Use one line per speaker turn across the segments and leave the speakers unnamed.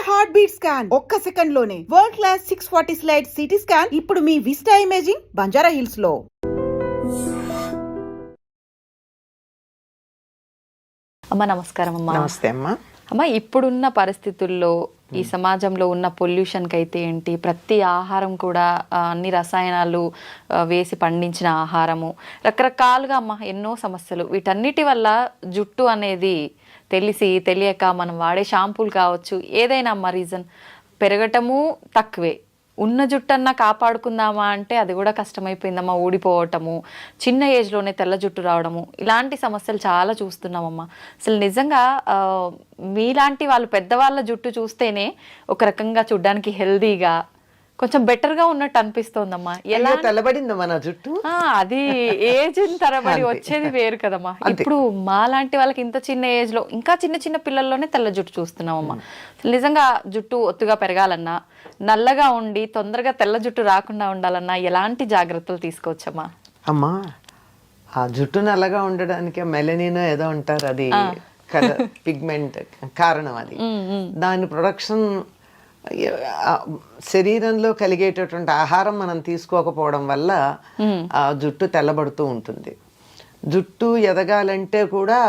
Heart beat scan ఒక్క second లోనే world class 640 slide CT scan ఇప్పుడు మీ విస్టా ఇమేజింగ్ బంజారా హిల్స్ లో.
అమ్మ నమస్కారం. అమ్మా
నమస్తే అమ్మా.
అమ్మ, ఇప్పుడున్న పరిస్థితుల్లో ఈ సమాజంలో ఉన్న పొల్యూషన్కి అయితే ఏంటి, ప్రతి ఆహారం కూడా అన్ని రసాయనాలు వేసి పండించిన ఆహారము, రకరకాలుగా అమ్మ ఎన్నో సమస్యలు. వీటన్నిటి వల్ల జుట్టు అనేది తెలియక మనం వాడే షాంపూలు కావచ్చు, ఏదైనా అమ్మ రీజన్ పెరగటము తక్కువే. ఉన్న జుట్టన్నా కాపాడుకుందామా అంటే అది కూడా కష్టమైపోయిందమ్మా. ఊడిపోవటము, చిన్న ఏజ్లోనే తెల్ల జుట్టు రావడము, ఇలాంటి సమస్యలు చాలా చూస్తున్నామమ్మా. అసలు నిజంగా మీలాంటి వాళ్ళు పెద్దవాళ్ళ జుట్టు చూస్తేనే ఒక రకంగా చూడ్డానికి హెల్దీగా కొంచెం బెటర్గా ఉన్నట్టు అనిపిస్తోందమ్మా. ఎలా
తెల్లబడిందమ్మా నా జుట్టు?
అది ఏజ్ తరబడి వచ్చేది వేరు కదమ్మా. ఇప్పుడు మాలాంటి వాళ్ళకి ఇంత చిన్న ఏజ్ లో, ఇంకా చిన్న చిన్న పిల్లల్లోనే తెల్ల జుట్టు చూస్తున్నామమ్మా. నిజంగా జుట్టు ఒత్తుగా పెరగాలన్నా, నల్లగా ఉండి తొందరగా తెల్ల జుట్టు రాకుండా ఉండాలన్నా ఎలాంటి జాగ్రత్తలు తీసుకోవచ్చమ్మా?
అమ్మా, ఆ జుట్టు నల్లగా ఉండడానికి మెలనిన్ ఏదో అంటారు, అది పిగ్మెంట్ కారణం. అది దాని ప్రొడక్షన్ శరీరంలో కలిగేటటువంటి ఆహారం మనం తీసుకోకపోవడం వల్ల ఆ జుట్టు తెల్లబడుతూ ఉంటుంది. జుట్టు ఎదగాలంటే కూడా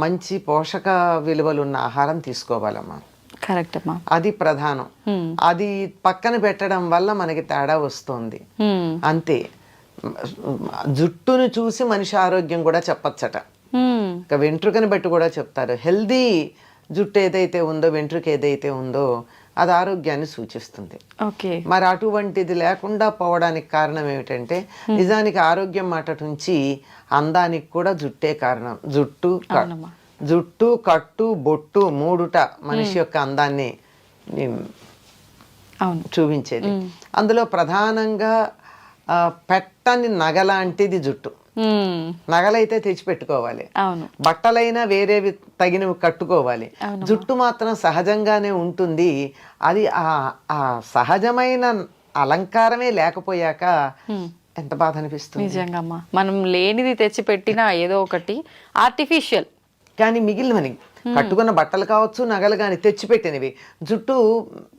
మంచి పోషక విలువలు ఉన్న ఆహారం తీసుకోవాలమ్మా.
కరెక్ట్ అమ్మా.
అది ప్రధానం. అది పక్కన పెట్టడం వల్ల మనకి తేడా వస్తుంది అంతే. జుట్టును చూసి మనిషి ఆరోగ్యం కూడా చెప్పచ్చట. ఇక వెంట్రుకని బట్టి కూడా చెప్తారు. హెల్దీ జుట్టు ఏదైతే ఉందో, వెంట్రుక ఏదైతే ఉందో అది ఆరోగ్యాన్ని సూచిస్తుంది. మరి అటువంటిది లేకుండా పోవడానికి కారణం ఏమిటంటే, నిజానికి ఆరోగ్యం మాట నుంచి అందానికి కూడా జుట్టే కారణం. జుట్టు కట్టు బొట్టు మూడుట మనిషి యొక్క అందాన్ని చూపించేది. అందులో ప్రధానంగా పెట్టని నగలాంటిది జుట్టు. నగలైతే తెచ్చిపెట్టుకోవాలి, బట్టలైనా వేరేవి తగినవి కట్టుకోవాలి. జుట్టు మాత్రం సహజంగానే ఉంటుంది. అది ఆ సహజమైన అలంకారమే లేకపోయాక ఎంత బాధ అనిపిస్తుంది.
నిజంగా మనం లేనిది తెచ్చిపెట్టినా ఏదో ఒకటి ఆర్టిఫిషియల్.
కానీ మిగిలినవి కట్టుకున్న బట్టలు కావచ్చు, నగలు కానీ తెచ్చిపెట్టినవి, జుట్టు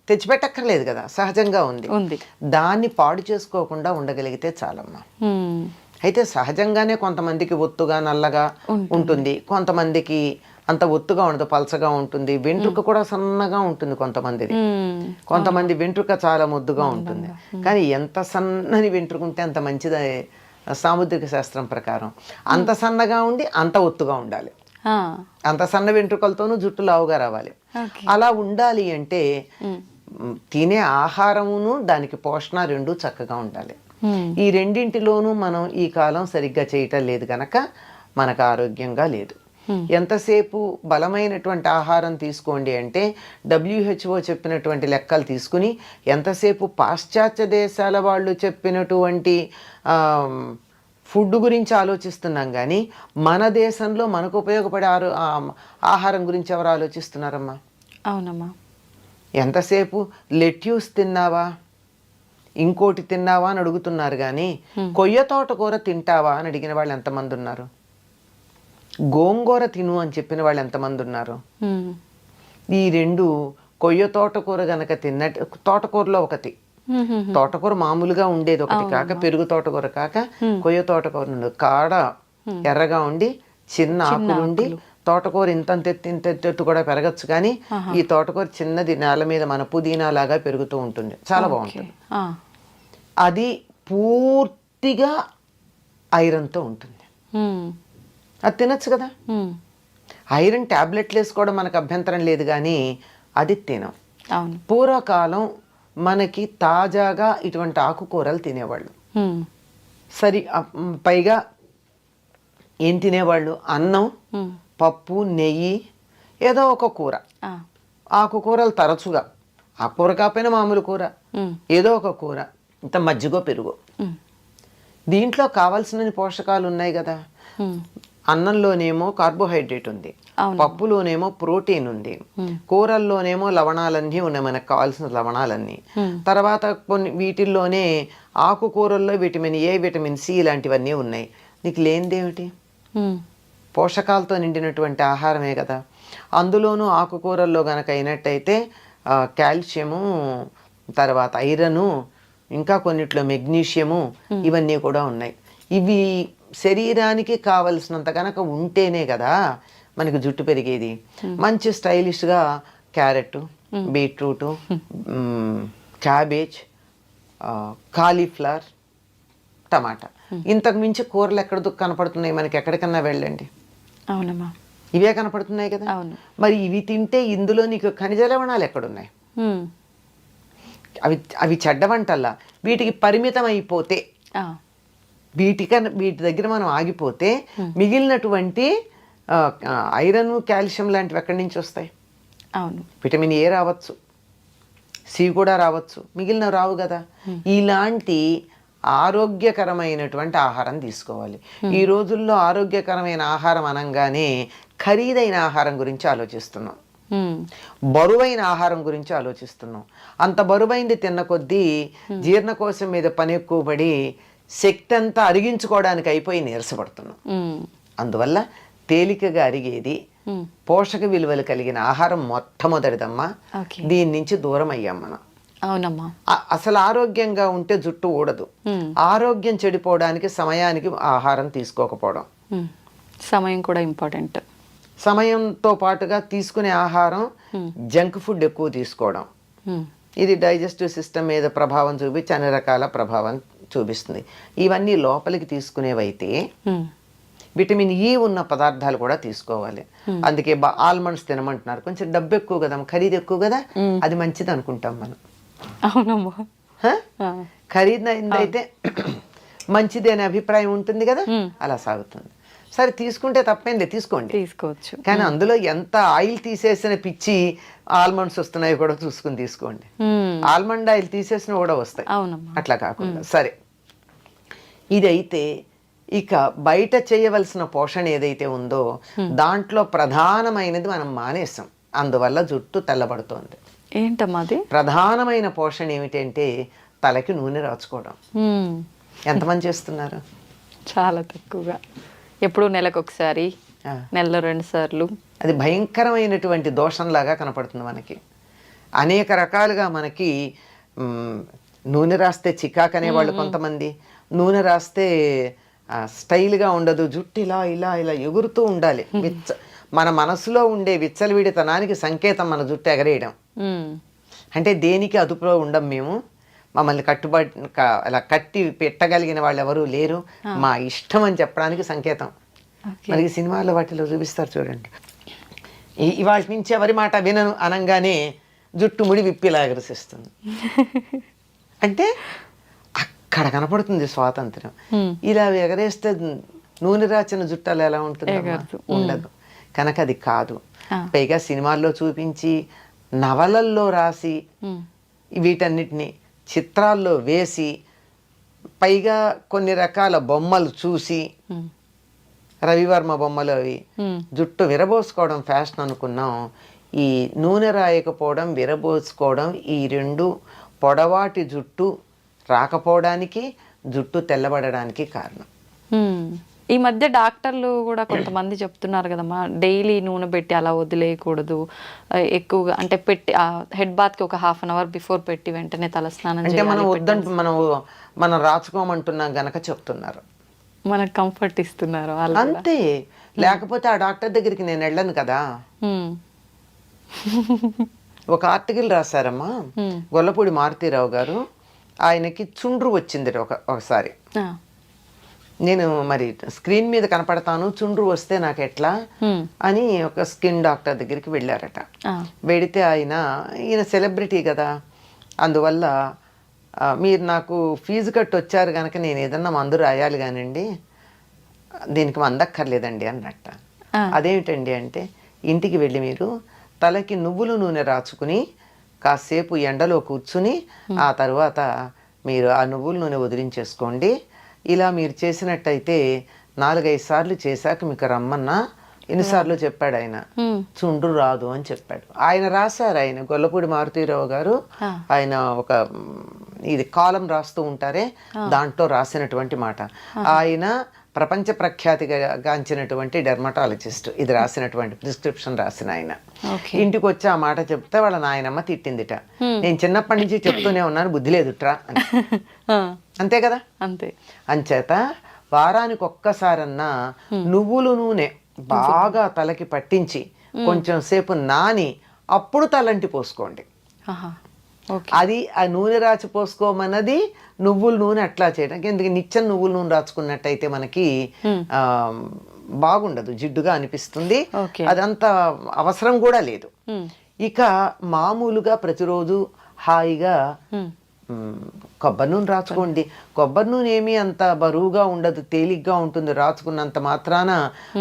తెచ్చిపెట్టక్కర్లేదు కదా, సహజంగా ఉంది. దాన్ని పాడు చేసుకోకుండా ఉండగలిగితే చాలమ్మా. అయితే సహజంగానే కొంతమందికి ఒత్తుగా నల్లగా ఉంటుంది, కొంతమందికి అంత ఒత్తుగా ఉండదు, పలచగా ఉంటుంది. వెంట్రుక కూడా సన్నగా ఉంటుంది కొంతమంది వెంట్రుక చాలా ముద్దుగా ఉంటుంది. కానీ ఎంత సన్నని వెంట్రుక ఉంటే అంత మంచిది సాముద్రిక శాస్త్రం ప్రకారం. అంత సన్నగా ఉండి అంత ఒత్తుగా ఉండాలి. అంత సన్న వెంట్రుకలతోనూ జుట్టు లావుగా రావాలి. అలా ఉండాలి అంటే తినే ఆహారమును దానికి పోషణ రెండూ చక్కగా ఉండాలి. ఈ రెండింటిలోనూ మనం ఈ కాలం సరిగ్గా చేయటం లేదు కనుక మనకు ఆరోగ్యంగా లేదు. ఎంతసేపు బలమైనటువంటి ఆహారం తీసుకోండి అంటే WHO చెప్పినటువంటి లెక్కలు తీసుకుని, ఎంతసేపు పాశ్చాత్య దేశాల వాళ్ళు చెప్పినటువంటి ఫుడ్ గురించి ఆలోచిస్తున్నాం కానీ మన దేశంలో మనకు ఉపయోగపడే ఆహారం గురించి ఎవరు ఆలోచిస్తున్నారమ్మా?
అవునమ్మా.
ఎంతసేపు లెట్యూస్ తిన్నావా, ఇంకోటి తిన్నావా అని అడుగుతున్నారు కానీ కొయ్య తోటకూర తింటావా అని అడిగిన వాళ్ళు ఎంతమంది ఉన్నారు? గోంగూర తిను అని చెప్పిన వాళ్ళు ఎంతమంది ఉన్నారు? ఈ రెండు, కొయ్య తోటకూర గనక తిన్నట్టు, తోటకూరలో ఒకటి, తోటకూర మామూలుగా ఉండేది ఒకటి కాక, పెరుగు తోటకూర కాక కొయ్య తోటకూర ఉండదు. కాడ ఎర్రగా ఉండి చిన్న ఆకులుండి, తోటకూర ఇంతెత్తు కూడా పెరగచ్చు కానీ ఈ తోటకూర చిన్నది నేల మీద మన పుదీనా లాగా పెరుగుతూ ఉంటుంది, చాలా బాగుంటుంది. అది పూర్తిగా ఐరన్తో ఉంటుంది. అది తినచ్చు కదా. ఐరన్ టాబ్లెట్లు వేసుకోవడం మనకు అభ్యంతరం లేదు కానీ అది తినం. పూర్వకాలం మనకి తాజాగా ఇటువంటి ఆకుకూరలు తినేవాళ్ళు. సరి పైగా ఏం తినేవాళ్ళు? అన్నం, పప్పు, నెయ్యి, ఏదో ఒక కూర. ఆకుకూరలు తరచుగా, ఆకుకూర కాకపోయినా మామూలు కూర, ఏదో ఒక కూర, ఇంత మజ్జిగో పెరుగు. దీంట్లో కావాల్సిన పోషకాలు ఉన్నాయి కదా. అన్నంలోనేమో కార్బోహైడ్రేట్ ఉంది, పప్పులోనేమో ప్రోటీన్ ఉంది, కూరల్లోనేమో లవణాలన్నీ ఉన్నాయి, మనకు కావాల్సిన లవణాలన్నీ. తర్వాత కొన్ని వీటిల్లోనే ఆకుకూరల్లో విటమిన్ ఏ, విటమిన్ సి ఇలాంటివన్నీ ఉన్నాయి. నీకు లేనిదేమిటి? పోషకాలతో నిండినటువంటి ఆహారమే కదా. అందులోనూ ఆకుకూరల్లో గనక అయినట్టయితే కాల్షియము, తర్వాత ఐరను, ఇంకా కొన్నిట్లో మెగ్నీషియము, ఇవన్నీ కూడా ఉన్నాయి. ఇవి శరీరానికి కావలసినంత కనుక ఉంటేనే కదా మనకి జుట్టు పెరిగేది. మంచి స్టైలిష్గా క్యారెట్, బీట్రూట్, క్యాబేజ్, కాలీఫ్లవర్, టమాటా, ఇంతకు మించి కూరలు ఎక్కడ కనపడుతున్నాయి మనకి? ఎక్కడికన్నా వెళ్ళండి,
అవునమ్మా,
ఇవే కనపడుతున్నాయి కదా.
అవును.
మరి ఇవి తింటే ఇందులో నీకు ఖనిజ లవణాలు ఎక్కడున్నాయి? అవి అవి చెడ్డ వంటల్లా. వీటికి పరిమితం అయిపోతే, వీటి దగ్గర మనం ఆగిపోతే మిగిలినటువంటి ఐరన్, కాల్షియం లాంటివి ఎక్కడి నుంచి వస్తాయి?
అవును,
విటమిన్ ఏ రావచ్చు, సి కూడా రావచ్చు, మిగిలినవి రావు కదా. ఇలాంటి ఆరోగ్యకరమైనటువంటి ఆహారం తీసుకోవాలి. ఈ రోజుల్లో ఆరోగ్యకరమైన ఆహారం అనగానే ఖరీదైన ఆహారం గురించి ఆలోచిస్తున్నాం, బరువైన ఆహారం గురించి ఆలోచిస్తున్నాం. అంత బరువైంది తిన్న కొద్దీ జీర్ణకోశం మీద పని ఎక్కువ పడి శక్తి అంతా అరిగించుకోవడానికి అయిపోయి నీరసపడుతున్నాం. అందువల్ల తేలికగా అరిగేది, పోషక విలువలు కలిగిన ఆహారం మొట్టమొదటిదమ్మా. దీని నుంచి దూరం అయ్యాం మనం.
అవునమ్మా.
అసలు ఆరోగ్యంగా ఉంటే జుట్టు ఊడదు. ఆరోగ్యం చెడిపోవడానికి సమయానికి ఆహారం తీసుకోకపోవడం,
సమయం కూడా ఇంపార్టెంట్.
సమయంతో పాటుగా తీసుకునే ఆహారం జంక్ ఫుడ్ ఎక్కువ తీసుకోవడం, ఇది డైజెస్టివ్ సిస్టమ్ మీద ప్రభావం చూపించి అన్ని రకాల ప్రభావం చూపిస్తుంది. ఇవన్నీ లోపలికి తీసుకునేవైతే విటమిన్ ఈ ఉన్న పదార్థాలు కూడా తీసుకోవాలి. అందుకే ఆల్మండ్స్ తినమంటున్నారు. కొంచెం డబ్బు ఎక్కువ కదా, ఖరీదు ఎక్కువ కదా, అది మంచిది అనుకుంటాం మనం.
అవునమ్మా,
ఖరీదైతే మంచిది అనే అభిప్రాయం ఉంటుంది కదా, అలా సాగుతుంది. సరే, తీసుకుంటే తప్పేంలే, తీసుకోవచ్చు. కానీ అందులో ఎంత ఆయిల్ తీసేసిన పిచ్చి ఆల్మండ్స్ వస్తున్నాయో కూడా చూసుకుని తీసుకోండి. ఆల్మండ్ ఆయిల్ తీసేసిన కూడా వస్తాయి, అట్లా కాకుండా. సరే, ఇదైతే ఇక బయట చేయవలసిన పోషణ ఏదైతే ఉందో దాంట్లో ప్రధానమైనది మనం మానేసాం. అందువల్ల జుట్టు తెల్లబడుతోంది.
ఏంటమ్మా అది?
ప్రధానమైన పోషణ ఏమిటంటే తలకి నూనె రాచుకోవడం. ఎంతమంది చేస్తున్నారు?
చాలా తక్కువగా. ఎప్పుడు నెలకు ఒకసారి, నెలలో 2 సార్లు.
అది భయంకరమైనటువంటి దోషంలాగా కనపడుతుంది మనకి. అనేక రకాలుగా మనకి నూనె రాస్తే చికాకు అనేవాళ్ళు కొంతమంది, నూనె రాస్తే స్టైల్గా ఉండదు, జుట్టు ఇలా ఇలా ఇలా ఎగురుతూ ఉండాలి. మన మనసులో ఉండే విచ్చలవిడితనానికి సంకేతం మన జుట్టు ఎగరేయడం. అంటే దేనికి అదుపులో ఉండం మేము, మమ్మల్ని అలా కట్టి పెట్టగలిగిన వాళ్ళు ఎవరు లేరు, మా ఇష్టం అని చెప్పడానికి సంకేతం. మనకి సినిమాల్లో వాటిలో చూపిస్తారు చూడండి, ఇవాళ నుంచి ఎవరి మాట వినను అనగానే జుట్టు ముడి విప్పిలా ఎగరసిస్తుంది. అంటే అక్కడ కనపడుతుంది స్వాతంత్రం. ఇలా ఎగరేస్తే నూనె రాచిన జుట్టాలు ఎలా ఉంటుంది? ఉండదు. కనుక అది కాదు. పైగా సినిమాల్లో చూపించి, నవలల్లో రాసి, వీటన్నిటిని చిత్రాల్లో వేసి, పైగా కొన్ని రకాల బొమ్మలు చూసి, రవివర్మ బొమ్మలు అవి, జుట్టు విరబోసుకోవడం ఫ్యాషన్ అనుకున్నాం. ఈ నూనె రాయకపోవడం, విరబోసుకోవడం, ఈ 2 పొడవాటి జుట్టు రాకపోవడానికి, జుట్టు తెల్లబడడానికి కారణం.
ఈ మధ్య డాక్టర్లు కూడా కొంతమంది చెప్తున్నారు కదమ్మా, డైలీ నూనె పెట్టి అలా వదిలేయకూడదు, ఎక్కువగా అంటే పెట్టి హెడ్ బాత్కి ఒక 1/2 అవర్ బిఫోర్ పెట్టి వెంటనే తలస్నానం
అంటే మనం వద్దంటే మనం రాచుకోమంటున్నాం గనక చెప్తున్నారు,
మనకు కంఫర్ట్ ఇస్తున్నారు
అంతే. లేకపోతే ఆ డాక్టర్ దగ్గరికి నేను వెళ్ళను కదా. ఒక ఆర్టికల్ రాశారమ్మా గొల్లపూడి మారుతీరావు గారు, ఆయనకి చుండ్రు వచ్చింది ఒకసారి. నేను మరి స్క్రీన్ మీద కనపడతాను, చుండ్రు వస్తే నాకు ఎట్లా అని ఒక స్కిన్ డాక్టర్ దగ్గరికి వెళ్ళారట. వెడితే ఈయన సెలబ్రిటీ కదా, అందువల్ల మీరు నాకు ఫీజు కట్టి వచ్చారు కనుక నేను ఏదన్నా మందు రాయాలి కానండి, దీనికి మందక్కర్లేదండి అన్నట్ట. అదేమిటండి అంటే, ఇంటికి వెళ్ళి మీరు తలకి నువ్వుల నూనె రాచుకుని కాసేపు ఎండలో కూర్చుని ఆ తర్వాత మీరు ఆ నువ్వుల నూనె వదిలించేసుకోండి. ఇలా మీరు చేసినట్టయితే 4-5 సార్లు చేశాక మీకు రమ్మన్నా, ఎన్నిసార్లు చెప్పాడు ఆయన, చుండ్రు రాదు అని చెప్పాడు. ఆయన రాశారు, ఆయన గొల్లపూడి మారుతీరావు గారు, ఆయన ఒక ఇది కాలం రాస్తూ ఉంటారే, దాంట్లో రాసినటువంటి మాట. ఆయన ప్రపంచ ప్రఖ్యాతిగాంచినటువంటి డెర్మటాలజిస్ట్ ఇది రాసినటువంటి ప్రిస్క్రిప్షన్ రాసిన ఆయన.
ఓకే.
ఇంటికి వచ్చి ఆ మాట చెప్తే వాళ్ళ నాయనమ్మ తిట్టిందిట, నేను చిన్నప్పటి నుంచి చెప్తూనే ఉన్నాను బుద్ధి లేదుట్రా అని. అంతే కదా.
అంతే.
అంచేత వారానికి ఒక్కసారన్నా నువ్వుల నూనె బాగా తలకి పట్టించి కొంచెం సేపు నాని అప్పుడు తలంటి పోసుకోండి.
ఆహా. ఓకే.
అది ఆ నూనె రాచి పోసుకోమన్నది నువ్వుల నూనె అట్లా చేయడానికి. ఎందుకంటే నిత్యం నువ్వుల నూనె రాచుకున్నట్టయితే మనకి బాగుండదు, జిడ్డుగా అనిపిస్తుంది.
ఓకే.
అదంత అవసరం కూడా లేదు. ఇక మామూలుగా ప్రతిరోజు హాయిగా కొబ్బరి నూనె రాచుకోండి. కొబ్బరి నూనె ఏమీ అంత బరువుగా ఉండదు, తేలిగ్గా ఉంటుంది. రాచుకున్నంత మాత్రాన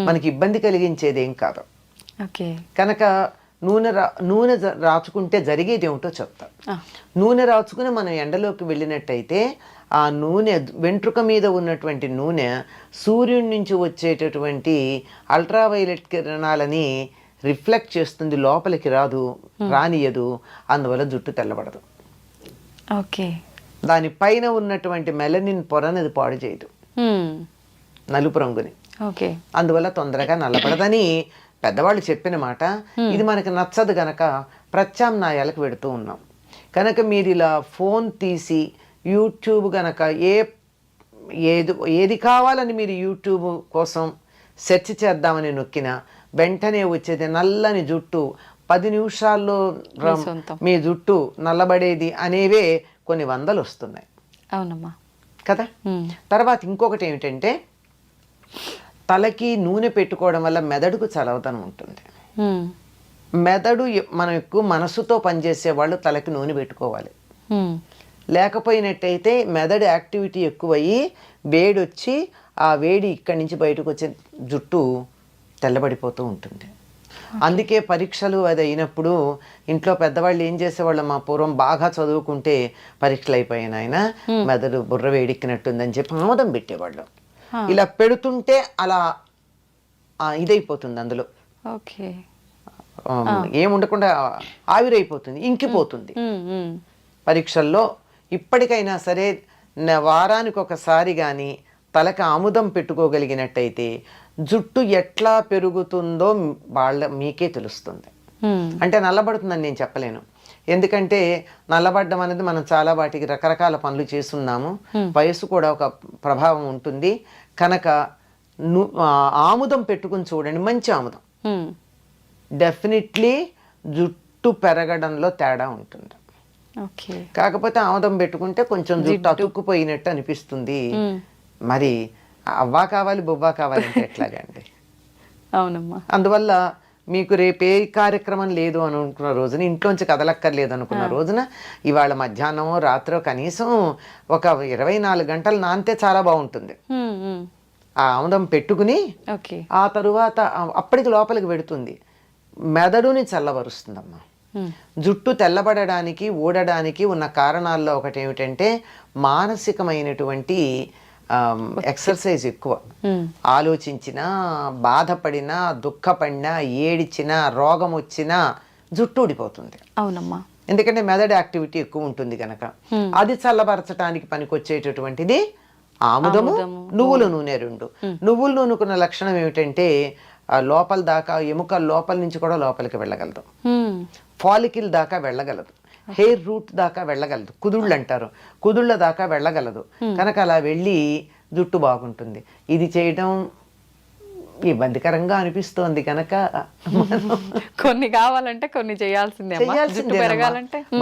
మనకి ఇబ్బంది కలిగించేది ఏం కాదు.
ఓకే.
కనుక నూనె రాచుకుంటే జరిగేది ఏమిటో చెప్తా. నూనె రాచుకుని మనం ఎండలోకి వెళ్ళినట్టయితే ఆ నూనె వెంట్రుక మీద ఉన్నటువంటి నూనె సూర్యుడి నుంచి వచ్చేటటువంటి అల్ట్రావైలెట్ కిరణాలని రిఫ్లెక్ట్ చేస్తుంది, లోపలికి రానియదు. అందువల్ల జుట్టు తెల్లబడదు.
ఓకే.
దానిపైన ఉన్నటువంటి మెలనిన్ పొరనది పాడు చేయదు, నలుపు రంగుని.
ఓకే. అందువల్ల
తొందరగా నల్లబడదని పెద్దవాళ్ళు చెప్పిన మాట. ఇది మనకి నచ్చదు గనక ప్రత్యామ్నాయాలకు పెడుతూ ఉన్నాం. కనుక మీరు ఇలా ఫోన్ తీసి యూట్యూబ్ గనక ఏది కావాలని మీరు యూట్యూబ్ కోసం సెర్చ్ చేద్దామని నొక్కిన వెంటనే వచ్చేది నల్లని జుట్టు, 10 నిమిషాల్లో మీ జుట్టు నల్లబడేది అనేవే కొన్ని వందలు వస్తున్నాయి.
అవునమ్మా
కదా. తర్వాత ఇంకొకటి ఏమిటంటే తలకి నూనె పెట్టుకోవడం వల్ల మెదడుకు చలవదనం ఉంటుంది. మెదడు మనం ఎక్కువ మనసుతో పనిచేసే వాళ్ళు తలకి నూనె పెట్టుకోవాలి. లేకపోయినట్టయితే మెదడు యాక్టివిటీ ఎక్కువయ్యి వేడి వచ్చి ఆ వేడి ఇక్కడి నుంచి బయటకు వచ్చే జుట్టు తెల్లబడిపోతూ ఉంటుంది. అందుకే పరీక్షలు అది అయినప్పుడు ఇంట్లో పెద్దవాళ్ళు ఏం చేసేవాళ్ళు, మా పూర్వం బాగా చదువుకుంటే పరీక్షలు అయిపోయాను ఆయన మెదడు బుర్ర వేడెక్కినట్టుందని చెప్పి ఆమోదం పెట్టేవాళ్ళు. ఇలా పెడుతుంటే అలా ఇదైపోతుంది, అందులో ఏముండకుండా ఆవిరైపోతుంది, ఇంకిపోతుంది. పరీక్షల్లో ఇప్పటికైనా సరే వారానికి ఒకసారి కానీ తలకి ఆముదం పెట్టుకోగలిగినట్టయితే జుట్టు ఎట్లా పెరుగుతుందో మీకే తెలుస్తుంది. అంటే నల్లబడుతుందని నేను చెప్పలేను, ఎందుకంటే నల్లబడ్డం అనేది మనం చాలా వాటికి రకరకాల పనులు చేస్తున్నాము. వయసు కూడా ఒక ప్రభావం ఉంటుంది. కనుక ఆముదం పెట్టుకుని చూడండి, మంచి ఆముదం. డెఫినెట్లీ జుట్టు పెరగడంలో తేడా ఉంటుంది. కాకపోతే ఆముదం పెట్టుకుంటే కొంచెం జుట్టు అతుక్కుపోయినట్టు అనిపిస్తుంది. మరి అవ్వా కావాలి బొవ్వా కావాలంటే ఎట్లాగండి.
అవునమ్మా.
అందువల్ల మీకు రేపు ఏ కార్యక్రమం లేదు అని అనుకున్న రోజున, ఇంట్లోంచి కదలక్కర్లేదు అనుకున్న రోజున ఇవాళ మధ్యాహ్నమో రాత్రో కనీసం ఒక 24 గంటలు నానితే చాలా బాగుంటుంది. ఆ ఆముదం పెట్టుకుని ఆ తరువాత అప్పటికి లోపలికి పెడుతుంది, మెదడుని చల్లబరుస్తుందమ్మా. జుట్టు తెల్లబడడానికి ఊడడానికి ఉన్న కారణాల్లో ఒకటి ఏమిటంటే మానసికమైనటువంటి ఎక్సర్సైజ్ ఎక్కువ. ఆలోచించినా, బాధపడినా, దుఃఖపడినా, ఏడిచినా, రోగం వచ్చినా జుట్టు ఊడిపోతుంది.
అవునమ్మా.
ఎందుకంటే మెదడు యాక్టివిటీ ఎక్కువ ఉంటుంది కనుక. అది చల్లబరచడానికి పనికొచ్చేటటువంటిది ఆముదము, నువ్వుల నూనె. రెండు నువ్వుల నూనెకున్న లక్షణం ఏమిటంటే లోపల దాకా, ఎముకల లోపల నుంచి కూడా లోపలికి వెళ్ళగలదు, ఫాలికిల్ దాకా వెళ్ళగలదు, హెయిర్ రూట్ దాకా వెళ్ళగలదు, కుదుళ్ళు అంటారు, కుదుళ్ళ దాకా వెళ్ళగలదు. కనుక అలా వెళ్ళి జుట్టు బాగుంటుంది. ఇది చేయడం ఇబ్బందికరంగా అనిపిస్తోంది కనుక
కొన్ని కావాలంటే కొన్ని చేయాల్సిందే.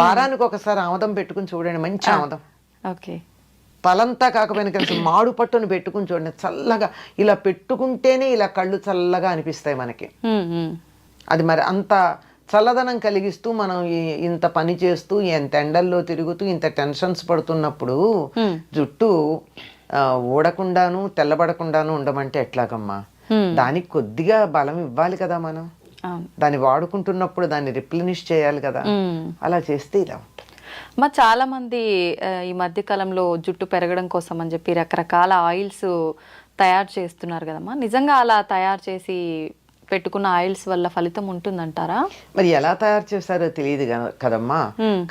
వారానికి ఒకసారి ఆముదం పెట్టుకుని చూడండి, మంచి ఆముదం. తలంతా కాకపోయినా కలిసి మాడు పట్టును పెట్టుకుని చూడండి, చల్లగా. ఇలా పెట్టుకుంటేనే ఇలా కళ్ళు చల్లగా అనిపిస్తాయి మనకి. అది మరి అంత చల్లదనం కలిగిస్తూ మనం ఇంత పని చేస్తూ, ఎంత ఎండల్లో తిరుగుతూ, ఇంత టెన్షన్స్ పడుతున్నప్పుడు జుట్టు ఊడకుండాను తెల్లబడకుండాను ఉండమంటే ఎట్లాగమ్మా? దానికి కొద్దిగా బలం ఇవ్వాలి కదా మనం. దాన్ని వాడుకుంటున్నప్పుడు దాన్ని రిప్లెనిష్ చేయాలి కదా. అలా చేస్తే ఇలా ఉంటుంది.
చాలా మంది ఈ మధ్య కాలంలో జుట్టు పెరగడం కోసం అని చెప్పి రకరకాల ఆయిల్స్ తయారు చేస్తున్నారు కదమ్మా. నిజంగా అలా తయారు చేసి పెట్టుకున్న ఆయిల్స్ వల్ల ఫలితం ఉంటుందంటారా?
మరి ఎలా తయారు చేస్తారో తెలియదు కదమ్మా.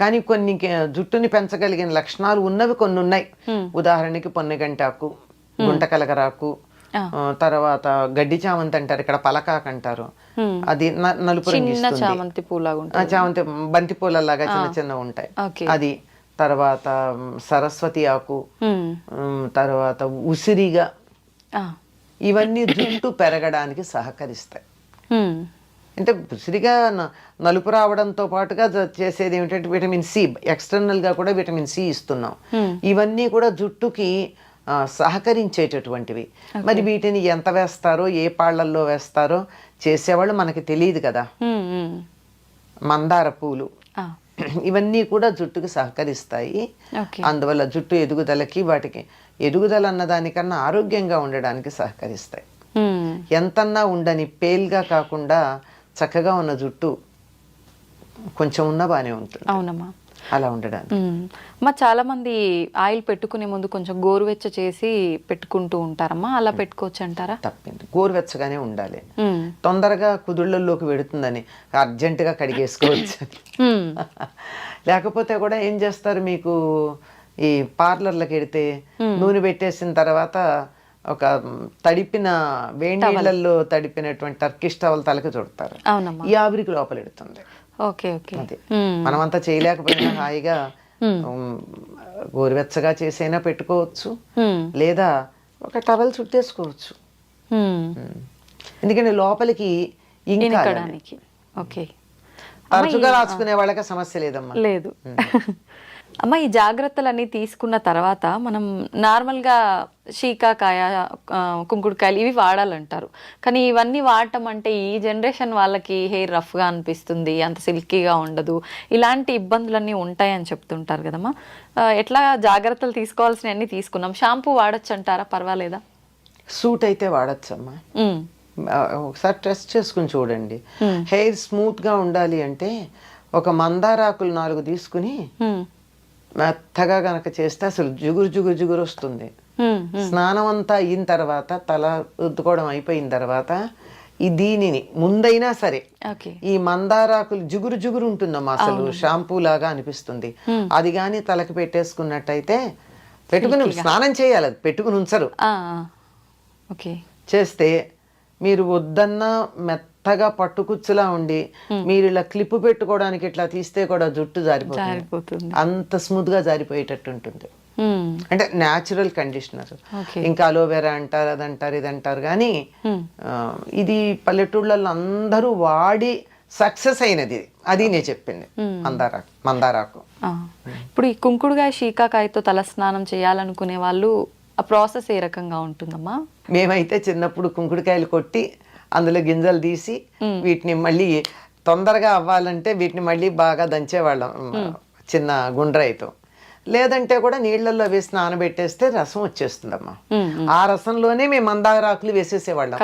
కానీ కొన్ని జుట్టుని పెంచగలిగిన లక్షణాలు ఉన్నవి కొన్ని ఉన్నాయి. ఉదాహరణకి పొన్నగంటాకు, గుంటకలగరాకు, తర్వాత గడ్డి చామంతి అంటారు, ఇక్కడ పలకాక్ అంటారు, అది నలుపు రంగు
చిన్న
ఇస్తుంది.
చామంతి పూలాగా ఉంటుంది.
చామంతి బంతి పూలలాగా చిన్న చిన్న ఉంటాయి అది. తర్వాత సరస్వతి ఆకు, తర్వాత ఉసిరిగా, ఇవన్నీ జుట్టు పెరగడానికి సహకరిస్తాయి. అంటే ఉసిరిగా నలుపు రావడంతో పాటుగా చేసేది ఏమిటంటే విటమిన్ సి, ఎక్స్టర్నల్ గా కూడా విటమిన్ సి ఇస్తున్నాం. ఇవన్నీ కూడా జుట్టుకి సహకరించేటటువంటివి. మరి వీటిని ఎంత వేస్తారో, ఏ పాళ్లల్లో వేస్తారో చేసేవాళ్ళు మనకి తెలియదు కదా. మందార పూలు ఇవన్నీ కూడా జుట్టుకి సహకరిస్తాయి. అందువల్ల జుట్టు ఎదుగుదలకి, వాటికి ఎదుగుదల అన్నదానికన్నా ఆరోగ్యంగా ఉండడానికి సహకరిస్తాయి. ఎంతన్నా ఉండని పేల్గా కాకుండా చక్కగా ఉన్న జుట్టు కొంచెం ఉన్నా బానే ఉంటుంది.
అవునమ్మా,
అలా ఉండడానికి.
మా చాలా మంది ఆయిల్ పెట్టుకునే ముందు కొంచెం గోరువెచ్చ చేసి పెట్టుకుంటూ ఉంటారమ్మా, అలా పెట్టుకోవచ్చు అంటారా?
తప్పింది, గోరువెచ్చగానే ఉండాలి. తొందరగా కుదుళ్ళల్లోకి వెడుతుందని అర్జెంటుగా కడిగేసుకోవచ్చు. లేకపోతే కూడా ఏం చేస్తారు, మీకు ఈ పార్లర్లకు వెడితే నూనె పెట్టేసిన తర్వాత ఒక తడిపిన వేడి నీళ్ళల్లో తడిపినటువంటి టర్కిష్ టవల్ తలకి చుడతారు. ఈ ఆవిరికి లోపల ఎడుతుంది. మనమంతా చేయలేకపోయినా హాయిగా గోరువెచ్చగా చేసైనా పెట్టుకోవచ్చు, లేదా ఒక టవల్ చుట్టేసుకోవచ్చు. ఎందుకంటే లోపలికి ఇంకడానికి తరచుగా రాసుకునే వాళ్ళకి సమస్య లేదమ్మా.
లేదు అమ్మ. ఈ జాగ్రత్తలన్నీ తీసుకున్న తర్వాత మనం నార్మల్గా శీకాకాయ, కుంకుడుకాయలు ఇవి వాడాలంటారు. కానీ ఇవన్నీ వాడటం అంటే ఈ జనరేషన్ వాళ్ళకి హెయిర్ రఫ్గా అనిపిస్తుంది, అంత సిల్కీగా ఉండదు, ఇలాంటి ఇబ్బందులన్నీ ఉంటాయని చెప్తుంటారు కదమ్మా. ఎట్లా జాగ్రత్తలు తీసుకోవాల్సినవన్నీ తీసుకున్నాం. షాంపూ వాడచ్చు అంటారా? పర్వాలేదా?
సూట్ అయితే వాడచ్చమ్మా. ఒకసారి టెస్ట్ చేసుకుని చూడండి. హెయిర్ స్మూత్ గా ఉండాలి అంటే ఒక మందారాకులు 4 తీసుకుని మెత్తగా గనక చేస్తే అసలు జుగురు జుగురు జుగురు వస్తుంది. స్నానం అంతా అయిన తర్వాత, తల రుద్దుకోవడం అయిపోయిన తర్వాత దీనిని ముందైనా సరే ఈ మందారాకులు జుగురు జుగురు ఉంటుందమ్మా, అసలు షాంపూ లాగా అనిపిస్తుంది. అది గాని తలకి పెట్టేసుకున్నట్టయితే, పెట్టుకుని స్నానం చేయాలి, అది పెట్టుకుని ఉంచరు. చేస్తే మీరు వద్దన్నా మెత్తగా పట్టుకుచ్చులా ఉండి మీరు ఇలా క్లిప్ పెట్టుకోవడానికి ఇట్లా తీస్తే కూడా జుట్టు జారిపోతుంది. అంత స్మూత్ గా జారిపోయేటట్టు ఉంటుంది. అంటే న్యాచురల్ కండిషనర్. ఇంకా అలోవెరా అంటారు, అదంటారు, ఇది అంటారు. కానీ ఇది పల్లెటూళ్ళల్లో అందరూ వాడి సక్సెస్ అయినది. అది నేను చెప్పింది మందారాకు.
ఇప్పుడు ఈ కుంకుడుకాయ, శీకాకాయతో తల స్నానం చేయాలనుకునే వాళ్ళు ఆ ప్రాసెస్ ఏ రకంగా ఉంటుందమ్మా?
మేమైతే చిన్నప్పుడు కుంకుడుకాయలు కొట్టి అందులో గింజలు తీసి వీటిని మళ్ళీ తొందరగా అవ్వాలంటే వీటిని మళ్ళీ బాగా దంచేవాళ్ళం చిన్న గుండ్రాయితో. లేదంటే కూడా నీళ్లలో వేసి నానబెట్టేస్తే రసం వచ్చేస్తుందమ్మా. ఆ రసంలోనే మేము మందారాకులు వేసేసేవాళ్ళం.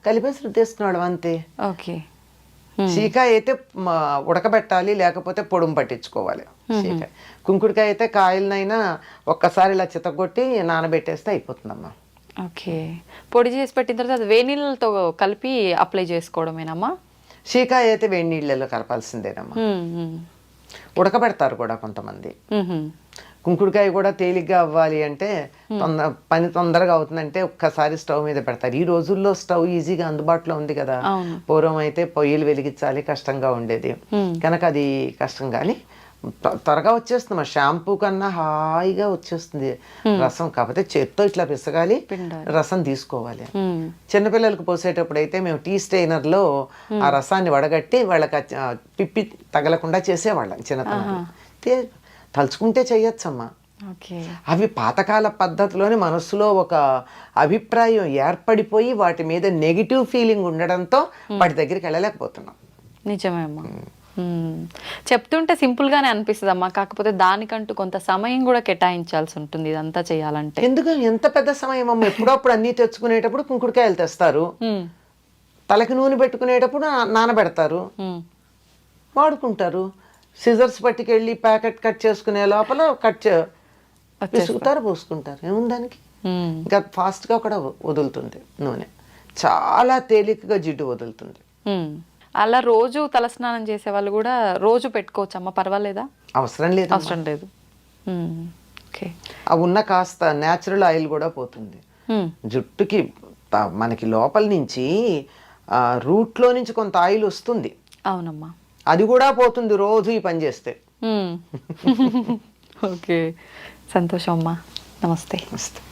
కలిపేసి రుద్దేసుకున్నాడు అంతే. శీకాయ అయితే ఉడకబెట్టాలి, లేకపోతే పొడుము పట్టించుకోవాలి. శీకాయ. కుంకుడుకాయ అయితే కాయలనైనా ఒక్కసారి ఇలా చితగొట్టి నానబెట్టేస్తే అయిపోతుందమ్మా.
పొడి చేసి పెట్టిన తర్వాత వేడి నీళ్ళతో కలిపి అప్లై చేసుకోవడమేనమ్మా?
శీకాయ అయితే వేడి నీళ్ళలో కలపాల్సిందేనమ్మా. ఉడకబెడతారు కూడా కొంతమంది. కుంకుడుకాయ కూడా తేలిగ్గా అవ్వాలి అంటే, పని తొందరగా అవుతుందంటే ఒక్కసారి స్టవ్ మీద పెడతారు. ఈ రోజుల్లో స్టవ్ ఈజీగా అందుబాటులో ఉంది కదా. పూర్వం అయితే పొయ్యిలు వెలిగించాలి, కష్టంగా ఉండేది కనుక అది కష్టం. కానీ త్వరగా వచ్చేస్తుంది. షాంపూ కన్నా హాయిగా వచ్చేస్తుంది రసం. కాకపోతే చేత్తో ఇట్లా పిసగాలి, రసం తీసుకోవాలి. చిన్నపిల్లలకు పోసేటప్పుడు అయితే మేము టీ స్టెయినర్ లో ఆ రసాన్ని వడగట్టి వాళ్ళకి పిప్పి తగలకుండా చేసేవాళ్ళం చిన్నతనం. తలుచుకుంటే చెయ్యొచ్చమ్మా. అవి పాతకాల పద్ధతిలోని మనస్సులో ఒక అభిప్రాయం ఏర్పడిపోయి వాటి మీద నెగిటివ్ ఫీలింగ్ ఉండడంతో వాటి దగ్గరికి వెళ్ళలేకపోతున్నాం.
నిజమే అమ్మా. చెప్తుంటే సింపుల్ గానే అనిపిస్తుంది అమ్మా, కాకపోతే దానికంటూ కొంత సమయం కూడా కేటాయించాల్సి ఉంటుంది ఇదంతా చేయాలంటే.
ఎందుకు ఎంత పెద్ద సమయం అమ్మ? ఎప్పుడప్పుడు అన్ని తెచ్చుకునేటప్పుడు కుంకుడుకాయలు తెస్తారు, తలకి నూనె పెట్టుకునేటప్పుడు నానబెడతారు, వాడుకుంటారు. సిజర్స్ పట్టుకెళ్ళి ప్యాకెట్ కట్ చేసుకునే లోపల విసుగుతారు, పోసుకుంటారు. ఏముందానికి? ఇంకా ఫాస్ట్ గా కూడా వదులుతుంది నూనె, చాలా తేలికగా జిడ్డు వదులుతుంది.
అలా రోజు తలస్నానం చేసే వాళ్ళు కూడా రోజు పెట్టుకోవచ్చమ్మా, పర్వాలేదా?
అవసరం లేదు.
ఆ ఉన్న
కాస్త న్యాచురల్ ఆయిల్ కూడా పోతుంది.
హ్మ్.
జుట్టుకి మనకి లోపల నుంచి రూట్లో నుంచి కొంత ఆయిల్ వస్తుంది,
అవునమ్మా.
అది కూడా పోతుంది రోజు ఈ పని చేస్తే.
ఓకే, సంతోషం అమ్మా. నమస్తే.
వస్తుంది.